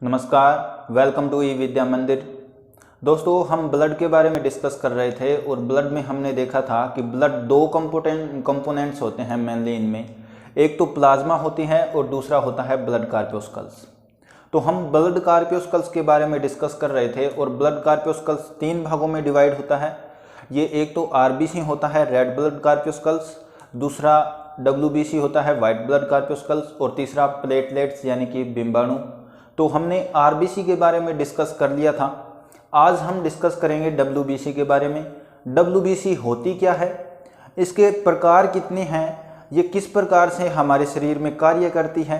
नमस्कार, welcome to ई विद्या मंदिर। दोस्तों, हम ब्लड के बारे में डिस्कस कर रहे थे और ब्लड में हमने देखा था कि ब्लड दो कंपोनेंट्स होते हैं मेनली इनमें। एक तो प्लाज्मा होती है और दूसरा होता है ब्लड कार्पियोस्कल्स। तो हम ब्लड कार्पियोस्कल्स के बारे में डिस्कस कर रहे थे और ब्लड कार्पियोस्कल्स तीन भागों में डिवाइड होता है। ये एक तो आरबीसी होता है, रेड ब्लड कार्पियोस्कल्स, दूसरा डब्ल्यूबीसी होता है, वाइट ब्लड कार्पियोस्कल्स, और तीसरा प्लेटलेट्स यानी कि बिंबाणु। तो हमने आरबीसी के बारे में डिस्कस कर लिया था। आज हम डिस्कस करेंगे डब्ल्यूबीसी के बारे में। डब्ल्यूबीसी होती क्या है, इसके प्रकार कितने हैं, ये किस प्रकार से हमारे शरीर में कार्य करती है,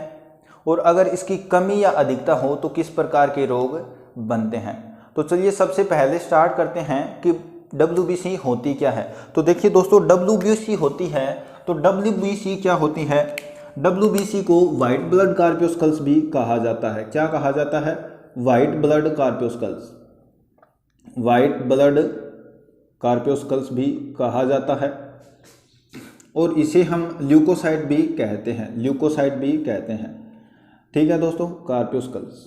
और अगर इसकी कमी या अधिकता हो तो किस प्रकार के रोग बनते हैं। तो चलिए सबसे पहले स्टार्ट करते हैं कि डब्ल्यूबीसी होती क्या है। तो देखिए दोस्तों, डब्ल्यूबीसी होती है तो डब्ल्यूबीसी क्या होती है। डब्ल्यूबीसी को वाइट ब्लड कार्पियोस्कल्स भी कहा जाता है। क्या कहा जाता है? White blood corpuscles. White blood corpuscles भी कहा जाता है और इसे हम ल्यूकोसाइट भी कहते हैं। ल्यूकोसाइट भी कहते हैं। ठीक है दोस्तों, कार्पियोस्कल्स।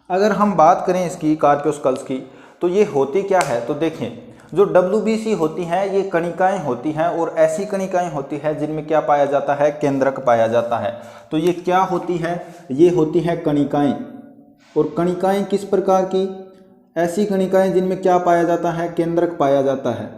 अगर हम बात करें इसकी कार्पियोस्कल्स की तो ये होती क्या है, तो देखिए जो डब्ल्यूबीसी होती हैं ये कणिकाएं होती हैं और ऐसी कणिकाएं होती हैं जिनमें क्या पाया जाता है? केंद्रक पाया जाता है। तो ये क्या होती है? ये होती है कणिकाएं। और कणिकाएं किस प्रकार की? ऐसी कणिकाएं जिनमें क्या पाया जाता है? केंद्रक पाया जाता है।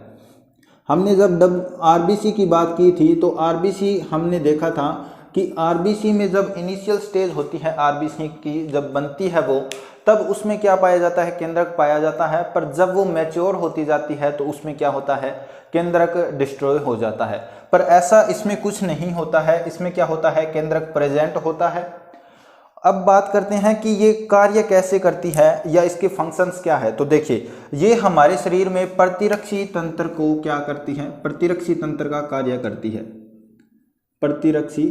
हमने जब आरबीसी की बात की थी तो आरबीसी हमने देखा था कि आरबीसी में जब इनिशियल स्टेज होती है, आरबीसी की जब बनती है वो, तब उसमें क्या पाया जाता है? केंद्रक पाया जाता है। पर जब वो मैच्योर होती जाती है तो उसमें क्या होता है? केंद्रक डिस्ट्रॉय हो जाता है। पर ऐसा इसमें कुछ नहीं होता है। इसमें क्या होता है? केंद्रक प्रेजेंट होता है। अब बात करते हैं कि ये कार्य कैसे करती है या इसके फंक्शंस क्या है। तो देखिए, ये हमारे शरीर में प्रतिरक्षी तंत्र को क्या करती है? प्रतिरक्षी तंत्र का कार्य करती है। प्रतिरक्षी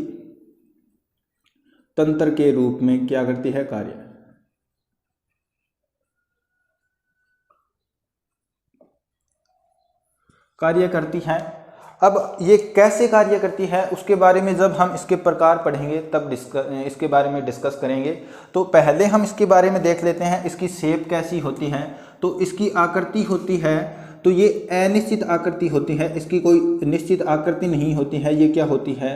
तंत्र के रूप में क्या करती है? कार्य करती है। अब ये कैसे कार्य करती है उसके बारे में जब हम इसके प्रकार पढ़ेंगे तब इसके बारे में डिस्कस करेंगे। तो पहले हम इसके बारे में देख लेते हैं इसकी शेप कैसी होती है। तो इसकी आकृति होती है तो ये अनिश्चित आकृति होती है, इसकी कोई निश्चित आकृति नहीं होती है। ये क्या होती है?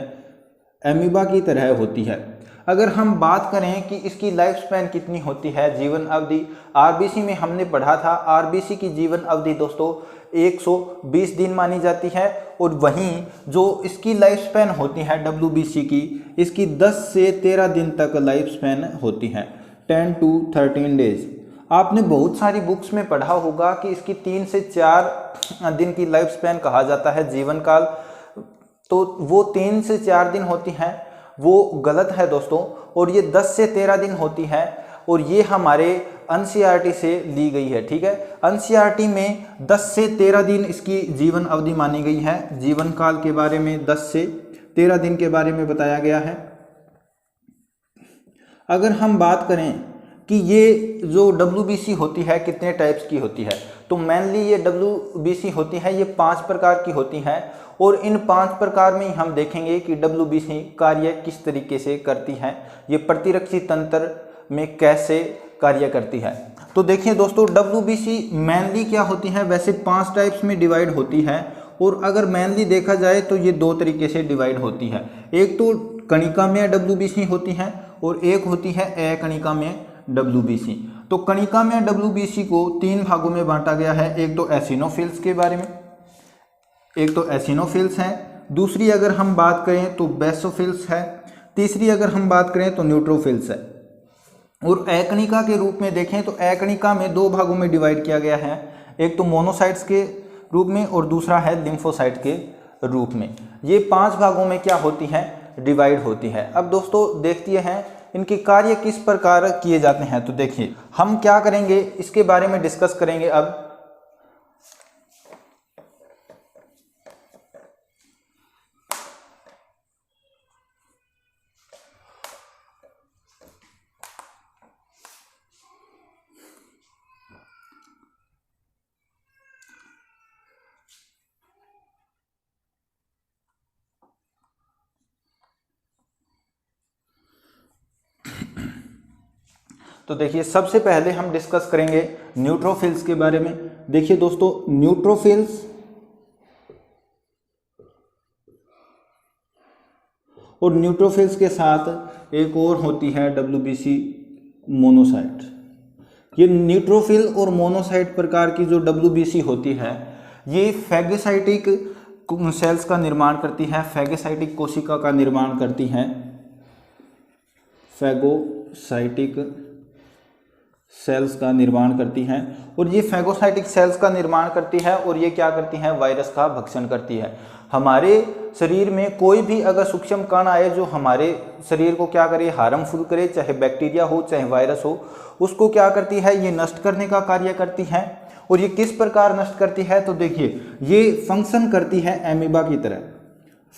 एमीबा की तरह होती है। अगर हम बात करें कि इसकी लाइफ स्पैन कितनी होती है, जीवन अवधि, आरबीसी में हमने पढ़ा था आरबीसी की जीवन अवधि दोस्तों 120 दिन मानी जाती है। और वहीं जो इसकी लाइफ स्पैन होती है डब्ल्यूबीसी की, इसकी 10 से 13 दिन तक लाइफ स्पैन होती है, 10 to 13 डेज। आपने बहुत सारी बुक्स में पढ़ा होगा कि इसकी 3 से 4 दिन की लाइफ स्पैन कहा जाता है, जीवन काल। तो वो 3 से 4 दिन होती है, वो गलत है दोस्तों। और ये 10 से 13 दिन होती है और ये हमारे एनसीईआरटी से ली गई है। ठीक है, एनसीईआरटी में 10 से 13 दिन इसकी जीवन अवधि मानी गई है। जीवन काल के बारे में 10 से 13 दिन के बारे में बताया गया है। अगर हम बात करें कि ये जो डब्ल्यूबीसी होती है कितने टाइप्स की होती है, तो मेनली ये डब्ल्यूबीसी होती है ये 5 प्रकार की होती है। और इन 5 प्रकार में हम देखेंगे कि डब्ल्यूबीसी कार्य किस तरीके से करती है, ये प्रतिरक्षी तंत्र में कैसे कार्य करती है। तो देखिए दोस्तों, डब्ल्यूबीसी मेनली क्या होती है, वैसे 5 टाइप्स में डिवाइड होती है। और अगर मेनली देखा जाए तो ये 2 तरीके से डिवाइड होती है। एक तो कणिकामय डब्ल्यूबीसी होती है और एक होती है अकणिकामय डब्ल्यूबीसी। तो कणिकामय डब्ल्यूबीसी को 3 भागों में बांटा गया है। एक तो एसिनोफिल्स के बारे में, एक तो एसिनोफिल्स है, दूसरी अगर हम बात करें तो बेसोफिल्स है, तीसरी अगर हम बात करें तो न्यूट्रोफिल्स है। और अकणिका के रूप में देखें तो अकणिका में 2 भागों में डिवाइड किया गया है। एक तो मोनोसाइट्स के रूप में और दूसरा है लिम्फोसाइट के रूप में। ये 5 भागों में क्या होती है? डिवाइड होती है। अब दोस्तों देखते हैं इनके कार्य किस प्रकार किए जाते हैं। तो देखिए, हम क्या करेंगे इसके बारे में डिस्कस करेंगे अब। तो देखिए सबसे पहले हम डिस्कस करेंगे न्यूट्रोफिल्स के बारे में। देखिए दोस्तों, न्यूट्रोफिल्स और न्यूट्रोफिल्स के साथ एक और होती है WBC मोनोसाइट। ये न्यूट्रोफिल और मोनोसाइट प्रकार की जो WBC होती है ये फैगोसाइटिक सेल्स का निर्माण करती है, फैगोसाइटिक कोशिका का निर्माण करती हैं, फैगोसाइटिक सेल्स का निर्माण करती हैं। और ये फैगोसाइटिक सेल्स का निर्माण करती है और ये क्या करती हैं, वायरस का भक्षण करती है। हमारे शरीर में कोई भी अगर सूक्ष्म कण आए जो हमारे शरीर को क्या करे, हार्मफुल करे, चाहे बैक्टीरिया हो चाहे वायरस हो, उसको क्या करती है, ये नष्ट करने का कार्य करती है। और ये किस प्रकार नष्ट करती है, तो देखिए ये फंक्शन करती है एमीबा की तरह।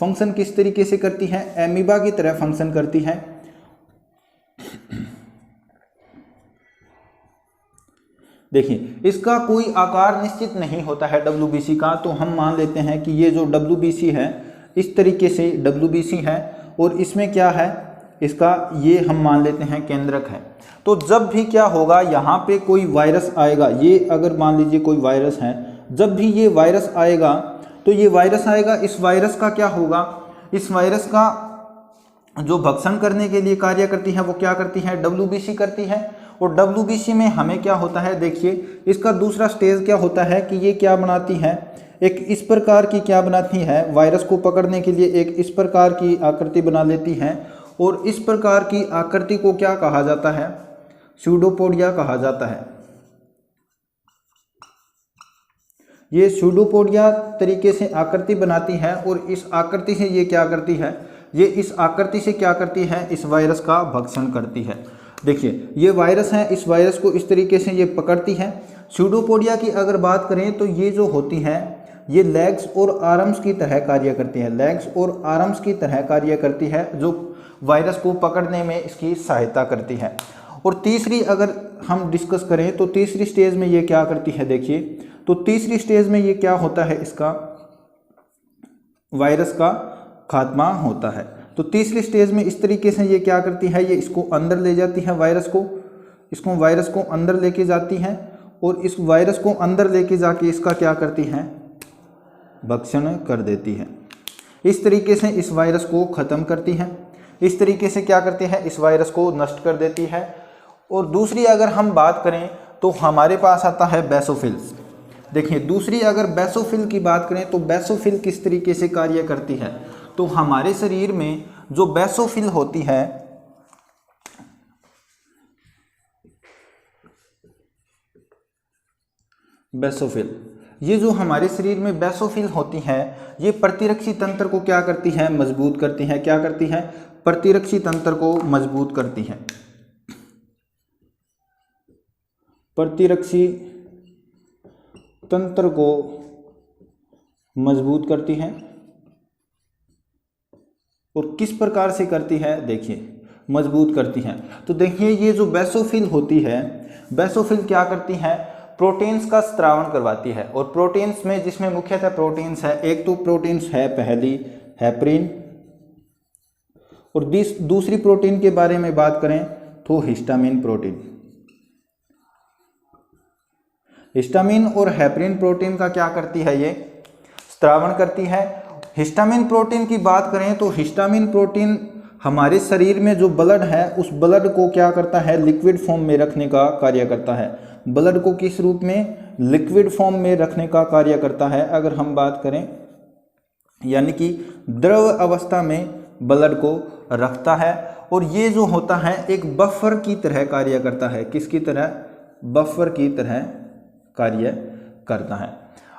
फंक्शन किस तरीके से करती है, एमीबा की तरह फंक्शन करती है। देखिए इसका कोई आकार निश्चित नहीं होता है WBC का, तो हम मान लेते हैं कि ये जो WBC है इस तरीके से WBC है और इसमें क्या है, इसका ये हम मान लेते हैं केंद्रक है। तो जब भी क्या होगा, यहाँ पे कोई वायरस आएगा, ये अगर मान लीजिए कोई वायरस है, जब भी ये वायरस आएगा तो ये वायरस आएगा, इस वायरस का क्या होगा, इस वायरस का जो भक्षण करने के लिए कार्य करती है वो क्या करती है, WBC करती है। और WBC में हमें क्या होता है, देखिए इसका दूसरा स्टेज क्या होता है कि ये क्या बनाती है, एक इस प्रकार की क्या बनाती है, वायरस को पकड़ने के लिए एक इस प्रकार की आकृति बना लेती है। और इस प्रकार की आकृति को क्या कहा जाता है, स्यूडोपोडिया कहा जाता है। ये स्यूडोपोडिया तरीके से आकृति बनाती है और इस आकृति से ये क्या करती है, ये इस आकृति से क्या करती है, इस वायरस का भक्षण करती है। देखिए ये वायरस है, इस वायरस को इस तरीके से ये पकड़ती है। स्यूडोपोडिया की अगर बात करें तो ये जो होती है ये लेग्स और आर्म्स की तरह कार्य करती है, लेग्स और आर्म्स की तरह कार्य करती है, जो वायरस को पकड़ने में इसकी सहायता करती है। और तीसरी अगर हम डिस्कस करें तो तीसरी स्टेज में ये क्या करती है, देखिए तो तीसरी स्टेज में ये क्या होता है, इसका वायरस का खात्मा होता है। तो तीसरी स्टेज में इस तरीके से ये क्या करती है, ये इसको अंदर ले जाती है, वायरस को अंदर लेके जाती है और इस वायरस को अंदर लेके जाके इसका क्या करती है, भक्षण कर देती है। इस तरीके से इस वायरस को ख़त्म करती है, इस तरीके से क्या करती है, इस वायरस को नष्ट कर देती है। और दूसरी अगर हम बात करें तो हमारे पास आता है बेसोफिल्स। देखिए दूसरी अगर बेसोफिल की बात करें तो बेसोफिल किस तरीके से कार्य करती है, तो हमारे शरीर में जो बेसोफिल होती है, बेसोफिल, ये जो हमारे शरीर में बेसोफिल होती है ये प्रतिरक्षी तंत्र को क्या करती है, मजबूत करती है। क्या करती है, प्रतिरक्षी तंत्र को मजबूत करती है। प्रतिरक्षी तंत्र को मजबूत करती है। और किस प्रकार से करती है, देखिए मजबूत करती है। तो देखिए ये जो बेसोफिल होती है, बेसोफिल क्या करती है, प्रोटीन्स का स्त्रावण करवाती है। और प्रोटीन्स में जिसमें मुख्यतः प्रोटीन्स है, एक तो प्रोटीन्स है पहली हेपरिन, और दूसरी प्रोटीन के बारे में बात करें तो हिस्टामिन प्रोटीन। हिस्टामिन और हेपरिन प्रोटीन का क्या करती है, ये स्त्रावण करती है। हिस्टामिन प्रोटीन की बात करें तो हिस्टामिन प्रोटीन हमारे शरीर में जो ब्लड है उस ब्लड को क्या करता है, लिक्विड फॉर्म में रखने का कार्य करता है। ब्लड को किस रूप में, लिक्विड फॉर्म में रखने का कार्य करता है अगर हम बात करें, यानी कि द्रव अवस्था में ब्लड को रखता है। और ये जो होता है एक बफर की तरह कार्य करता है। किसकी तरह, बफर की तरह कार्य करता है।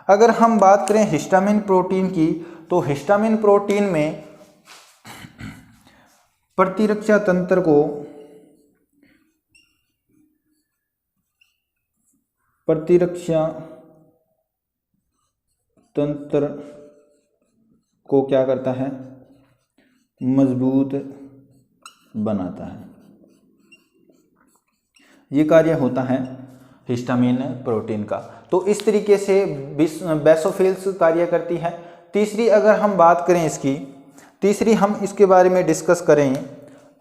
अगर हम बात करें हिस्टामिन प्रोटीन की तो हिस्टामिन प्रोटीन में प्रतिरक्षा तंत्र को क्या करता है, मजबूत बनाता है। ये कार्य होता है हिस्टामिन प्रोटीन का। तो इस तरीके से बेसोफिल्स कार्य करती है। तीसरी अगर हम बात करें इसकी, तीसरी हम इसके बारे में डिस्कस करें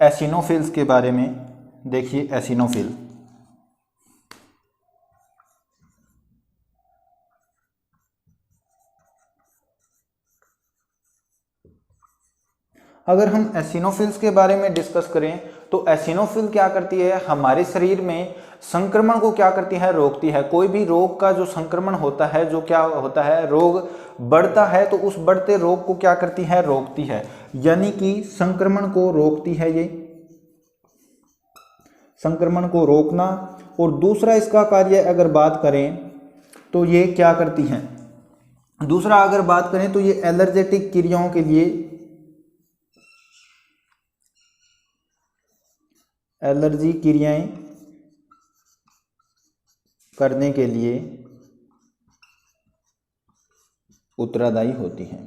एसिनोफिल्स के बारे में। देखिए एसिनोफिल, अगर हम एसिनोफिल्स के बारे में डिस्कस करें तो एसिनोफिल क्या करती है, हमारे शरीर में संक्रमण को क्या करती है, रोकती है। कोई भी रोग का जो संक्रमण होता है, जो क्या होता है, रोग बढ़ता है तो उस बढ़ते रोग को क्या करती है, रोकती है, यानी कि संक्रमण को रोकती है, ये संक्रमण को रोकना। और दूसरा इसका कार्य अगर बात करें तो ये क्या करती है, दूसरा अगर बात करें तो ये एलर्जेटिक क्रियाओं के लिए, एलर्जी क्रियाएं करने के लिए उत्तरदायी होती है।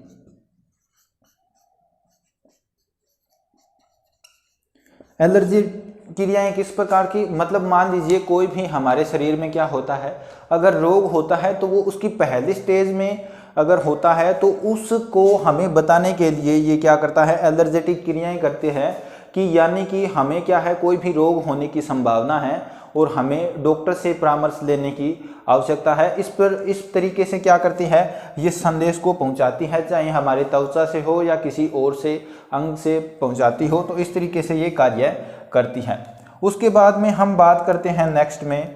एलर्जी क्रियाएं किस प्रकार की, मतलब मान लीजिए कोई भी हमारे शरीर में क्या होता है, अगर रोग होता है तो वो उसकी पहली स्टेज में अगर होता है तो उसको हमें बताने के लिए ये क्या करता है, एलर्जेटिक क्रियाएं करते हैं कि यानी कि हमें क्या है, कोई भी रोग होने की संभावना है और हमें डॉक्टर से परामर्श लेने की आवश्यकता है। इस तरीके से क्या करती है, ये संदेश को पहुंचाती है, चाहे हमारे त्वचा से हो या किसी और से अंग से पहुंचाती हो, तो इस तरीके से ये कार्य करती है। उसके बाद में हम बात करते हैं नेक्स्ट में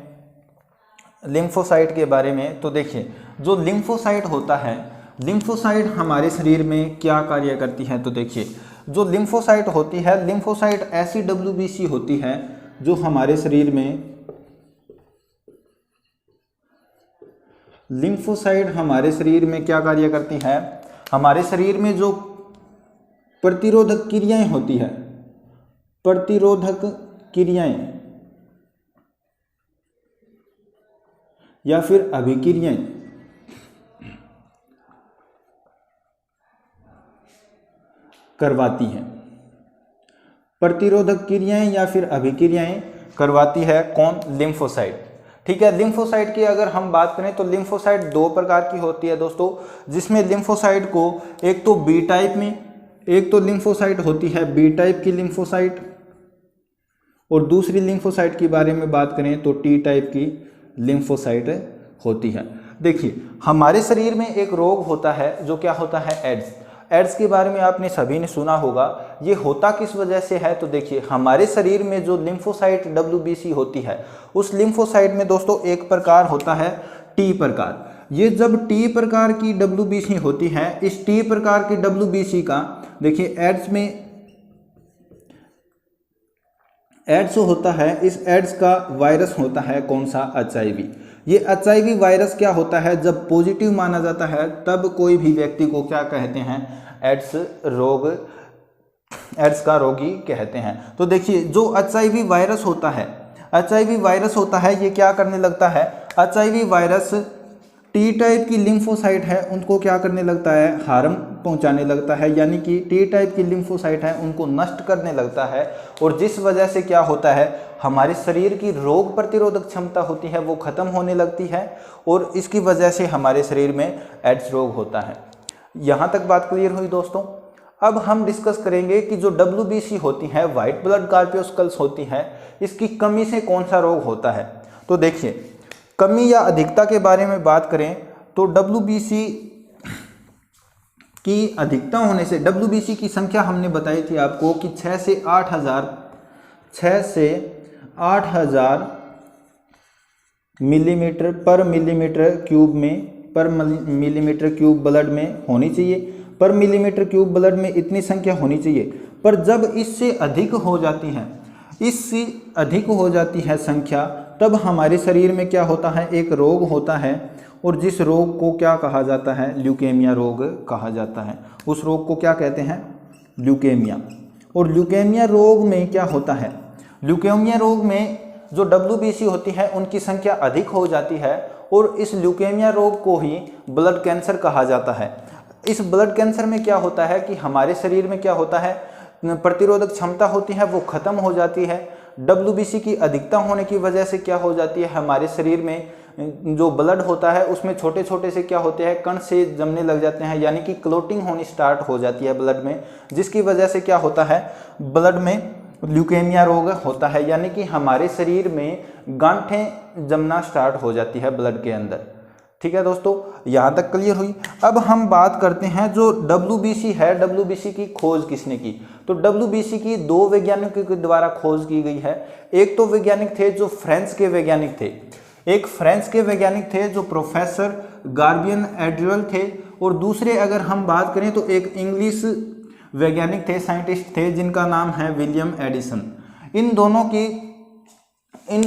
लिम्फोसाइट के बारे में। तो देखिए जो लिम्फोसाइट होता है, लिम्फोसाइट हमारे शरीर में क्या कार्य करती है, तो देखिए जो लिम्फोसाइट होती है, लिम्फोसाइट ऐसी WBC होती है जो हमारे शरीर में, लिम्फोसाइट हमारे शरीर में क्या कार्य करती है, हमारे शरीर में जो प्रतिरोधक क्रियाएं होती है, प्रतिरोधक क्रियाएं या फिर अभिक्रियाएं करवाती है, प्रतिरोधक क्रियाएं या फिर अभिक्रियाएं करवाती है कौन, लिम्फोसाइट। ठीक है, लिम्फोसाइट की अगर हम बात करें तो लिम्फोसाइट दो प्रकार की होती है दोस्तों, जिसमें लिम्फोसाइट को एक तो बी टाइप में, एक तो लिम्फोसाइट होती है बी टाइप की लिम्फोसाइट, और दूसरी लिम्फोसाइट के बारे में बात करें तो टी टाइप की लिम्फोसाइट होती है। देखिए हमारे शरीर में एक रोग होता है जो क्या होता है, एड्स। एड्स के बारे में आपने सभी ने सुना होगा। ये होता किस वजह से है, तो देखिए हमारे शरीर में जो लिम्फोसाइट WBC होती है, उस लिम्फोसाइट में दोस्तों एक प्रकार होता है टी प्रकार। ये जब टी प्रकार की WBC होती है, इस टी प्रकार की WBC का देखिए एड्स में, एड्स होता है, इस एड्स का वायरस होता है कौन सा, HIV। ये HIV वायरस क्या होता है, जब पॉजिटिव माना जाता है तब कोई भी व्यक्ति को क्या कहते हैं, एड्स रोग, एड्स का रोगी कहते हैं। तो देखिए जो HIV वायरस होता है, HIV वायरस होता है, ये क्या करने लगता है, HIV वायरस टी टाइप की लिम्फोसाइट है उनको क्या करने लगता है, हार्म पहुंचाने लगता है, यानी कि टी टाइप की लिम्फोसाइट है उनको नष्ट करने लगता है, और जिस वजह से क्या होता है, हमारे शरीर की रोग प्रतिरोधक क्षमता होती है वो खत्म होने लगती है, और इसकी वजह से हमारे शरीर में एड्स रोग होता है। यहाँ तक बात क्लियर हुई दोस्तों। अब हम डिस्कस करेंगे कि जो WBC होती है, वाइट ब्लड कॉर्पस्कल्स होती है, इसकी कमी से कौन सा रोग होता है। तो देखिए कमी या अधिकता के बारे में बात करें तो WBC की अधिकता होने से, WBC की संख्या हमने बताई थी आपको कि 6 से 8,000 मिलीमीटर पर मिलीमीटर क्यूब में, पर मिलीमीटर क्यूब ब्लड में होनी चाहिए, पर मिलीमीटर क्यूब ब्लड में इतनी संख्या होनी चाहिए। पर जब इससे अधिक हो जाती है, इससे अधिक हो जाती है संख्या, तब हमारे शरीर में क्या होता है, एक रोग होता है, और जिस रोग को क्या कहा जाता है, ल्यूकेमिया रोग कहा जाता है। उस रोग को क्या कहते हैं, ल्यूकेमिया। और ल्यूकेमिया रोग में क्या होता है, ल्यूकेमिया रोग में जो WBC होती है उनकी संख्या अधिक हो जाती है, और इस ल्यूकेमिया रोग को ही ब्लड कैंसर कहा जाता है। इस ब्लड कैंसर में क्या होता है कि हमारे शरीर में क्या होता है, प्रतिरोधक क्षमता होती है वो खत्म हो जाती है। WBC की अधिकता होने की वजह से क्या हो जाती है, हमारे शरीर में जो ब्लड होता है उसमें छोटे छोटे से क्या होते हैं, कण से जमने लग जाते हैं, यानी कि क्लोटिंग होनी स्टार्ट हो जाती है ब्लड में, जिसकी वजह से क्या होता है, ब्लड में ल्यूकेमिया रोग होता है, यानी कि हमारे शरीर में गांठें जमना स्टार्ट हो जाती है ब्लड के अंदर। ठीक है दोस्तों, यहाँ तक क्लियर हुई। अब हम बात करते हैं जो WBC है, WBC की खोज किसने की। तो WBC की दो वैज्ञानिकों के द्वारा खोज की गई है। एक तो वैज्ञानिक थे जो फ्रांस के वैज्ञानिक थे, एक फ्रांस के वैज्ञानिक थे जो प्रोफेसर गार्बियन एड्रियल थे, और दूसरे अगर हम बात करें तो एक इंग्लिश वैज्ञानिक थे, साइंटिस्ट थे, जिनका नाम है विलियम एडिसन। इन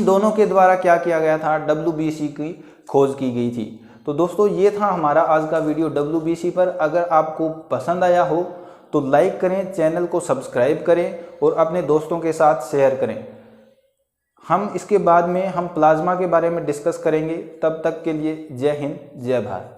दोनों के द्वारा क्या किया गया था, WBC की खोज की गई थी। तो दोस्तों ये था हमारा आज का वीडियो WBC पर। अगर आपको पसंद आया हो तो लाइक करें, चैनल को सब्सक्राइब करें और अपने दोस्तों के साथ शेयर करें। हम इसके बाद में हम प्लाज्मा के बारे में डिस्कस करेंगे। तब तक के लिए जय हिंद, जय भारत।